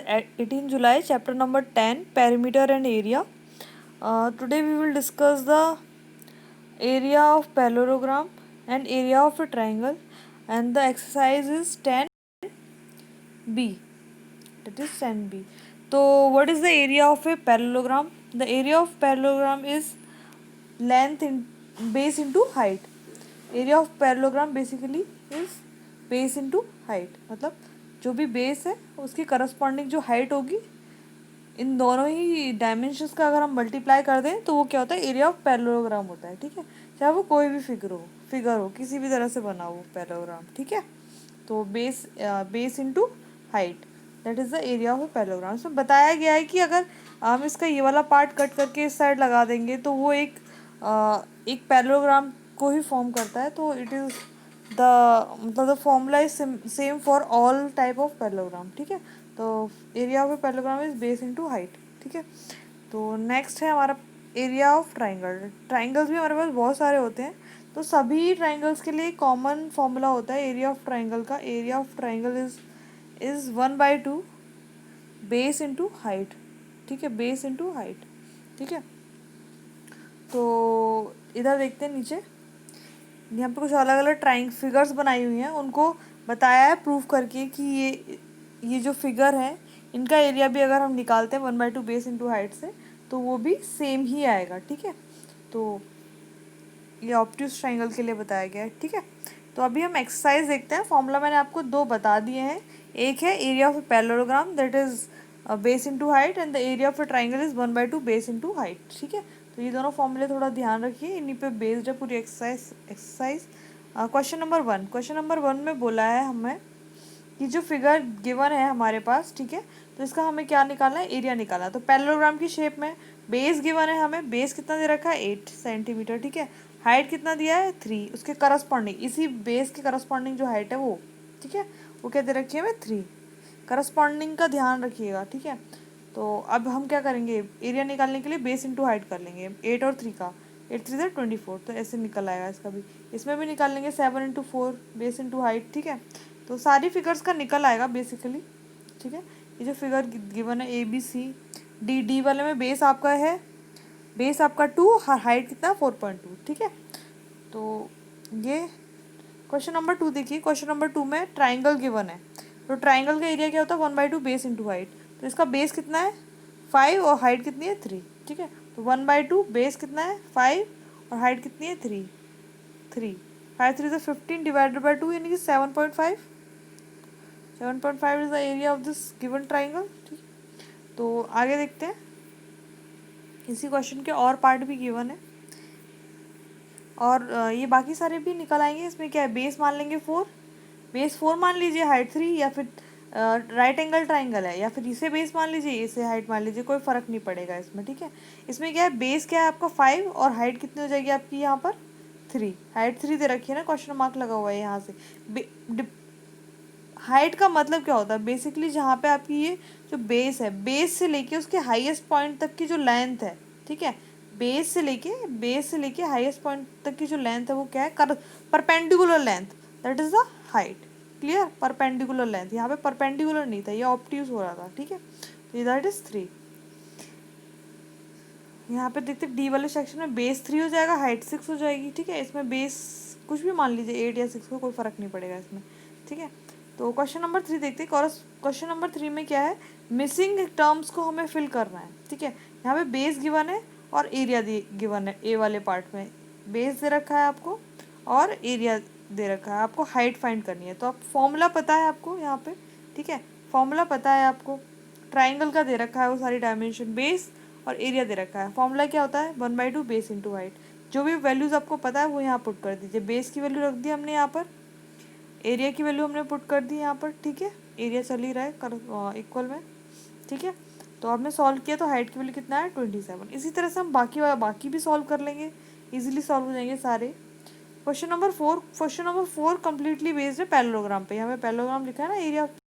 18 July, chapter number 10, perimeter and area. Today we will discuss the area of parallelogram and area of a triangle, and the exercise is 10b. That is 10b. So what is the area of a parallelogram? The area of parallelogram is length in base into height. Area of parallelogram basically is base into height, मतलब जो भी base है उसकी corresponding जो height होगी, इन दोनों ही dimensions का अगर हम मल्टीप्लाई कर दें तो वो क्या होता है, एरिया ऑफ पैरेललोग्राम होता है। ठीक है, चाहे वो कोई भी फिगर हो किसी भी तरह से बना हो पैरेललोग्राम। ठीक है, तो base into height, that is the area of parallelogram. इसमें बताया गया है कि अगर हम इसका ये वाला पार्ट कट करके इस साइड लगा देंगे तो वो एक पैरेललोग्राम को ही फॉर्म करता है। तो इट इज़ द मतलब the formula is same for all type of parallelogram. ठीक है, तो area of a parallelogram is base into height. ठीक है, तो नेक्स्ट है हमारा एरिया ऑफ ट्राइंगल। ट्राइंगल्स भी हमारे पास बहुत सारे होते हैं, तो सभी ट्राइंगल्स के लिए कॉमन फॉर्मूला होता है एरिया ऑफ ट्राइंगल का। Area of triangle is 1/2 base into height. ठीक है, बेस इंटू हाइट। ठीक है, तो इधर देखते हैं नीचे, यहाँ पे कुछ अलग अलग ट्राइंग फिगर्स बनाई हुई हैं, उनको बताया है प्रूव करके कि ये जो फिगर है इनका एरिया भी अगर हम निकालते हैं 1/2 बेस इंटू हाइट से तो वो भी सेम ही आएगा। ठीक है, तो ये ऑब्ट्यूज ट्राइंगल के लिए बताया गया है। ठीक है, तो अभी हम एक्सरसाइज देखते हैं। फॉर्मूला मैंने आपको दो बता दिए हैं, एक है area of a parallelogram that is base into height, and the area of A triangle is 1/2 base into height. ठीक है, तो ये दोनों फॉर्मूले थोड़ा ध्यान रखिए, इन्हीं पे बेस्ड है पूरी एक्सरसाइज। क्वेश्चन नंबर वन में बोला है हमें कि जो फिगर गिवन है हमारे पास, ठीक है, तो इसका हमें क्या निकालना है, एरिया निकालना है। तो पैरेललोग्राम की शेप में बेस गिवन है, हमें बेस कितना दे रखा है 8 सेंटीमीटर। ठीक है, हाइट कितना दिया है 3, उसके करस्पॉन्डिंग इसी बेस के करस्पॉन्डिंग जो हाइट है वो, ठीक है, वो क्या दे रखी है हमें 3। करस्पॉन्डिंग का ध्यान रखिएगा। ठीक है, तो अब हम क्या करेंगे, एरिया निकालने के लिए बेस इंटू हाइट कर लेंगे 8 और 3 का, 8 3 से 24, तो ऐसे निकल आएगा इसका भी। इसमें भी निकाल लेंगे 7 इंटू 4 बेस इंटू हाइट। ठीक है, तो सारी फिगर्स का निकल आएगा बेसिकली। ठीक है, ये जो फिगर गिवन है ABCD, डी वाले में बेस आपका है, बेस आपका 2, हाइट कितना 4.2। ठीक है, तो ये क्वेश्चन नंबर 2 देखिए। क्वेश्चन नंबर 2 में ट्राइंगल गिवन है, तो ट्राइंगल का एरिया क्या होता है 1/2 बेस इंटू हाइट। तो इसका बेस कितना है 5 और हाइट कितनी है 3। ठीक है, तो 1/2 बेस कितना है 5 और हाइट कितनी है 3। 5 3 से 15 डिवाइडेड बाई 2 यानी कि 7.5। 7.5 is the area of this given triangle. ठीक, तो आगे देखते हैं, इसी क्वेश्चन के और पार्ट भी गिवन है और ये बाकी सारे भी निकल आएंगे। इसमें क्या है, बेस मान लेंगे 4, बेस 4 मान लीजिए, हाइट 3, या फिर राइट एंगल ट्राइंगल है, या फिर इसे बेस मान लीजिए इसे हाइट मान लीजिए, कोई फ़र्क नहीं पड़ेगा इसमें। ठीक है, इसमें क्या है, बेस क्या है आपका 5 और हाइट कितनी हो जाएगी आपकी यहाँ पर 3। हाइट 3 दे रखी है ना, क्वेश्चन मार्क लगा हुआ है यहाँ से। हाइट का मतलब क्या होता है, बेसिकली जहाँ पे आपकी ये जो बेस है, बेस से लेके उसके हाईएस्ट पॉइंट तक की जो लेंथ है, ठीक है, बेस से लेके हाईएस्ट पॉइंट तक की जो लेंथ है वो क्या है, perpendicular length, that is the height. Clear, perpendicular length, यहाँ पे परपेंडिकुलर नहीं था, ये ऑब्ट्यूज हो रहा था। ठीक है, तो दैट इज 3। यहाँ पे देखते डी वाले सेक्शन में बेस 3 हो जाएगा, हाइट 6 हो जाएगी। ठीक है, इसमें बेस कुछ भी मान लीजिए 8 या 6 को, कोई फ़र्क नहीं पड़ेगा इसमें। ठीक है, तो क्वेश्चन नंबर 3 देखते हैं। क्वेश्चन नंबर 3 में क्या है, मिसिंग टर्म्स को हमें फिल करना है। ठीक है, यहाँ पे बेस गिवन है और एरिया गिवन है। ए वाले पार्ट में बेस दे रखा है आपको और एरिया दे रखा है, आपको हाइट फाइंड करनी है। तो आप फॉर्मूला पता है आपको यहाँ पे, ठीक है, फॉर्मूला पता है आपको, ट्राइंगल का दे रखा है वो सारी डायमेंशन, बेस और एरिया दे रखा है। फॉर्मूला क्या होता है 1/2 बेस इंटू हाइट। जो भी वैल्यूज़ आपको पता है वो यहाँ पुट कर दीजिए। बेस की वैल्यू रख दी हमने यहाँ पर, एरिया की वैल्यू हमने पुट कर दी यहाँ पर। ठीक है, एरिया चल ही रहा है इक्वल में। ठीक है, तो आपने सॉल्व किया तो हाइट की वैल्यू कितना है 27। इसी तरह से हम बाकी भी सॉल्व कर लेंगे, ईजिली सॉल्व हो जाएंगे सारे। क्वेश्चन नंबर 4 कम्प्लीटली बेस्ड है पैरेललोग्राम पे। यहाँ पे पैरेललोग्राम लिखा है ना, एरिया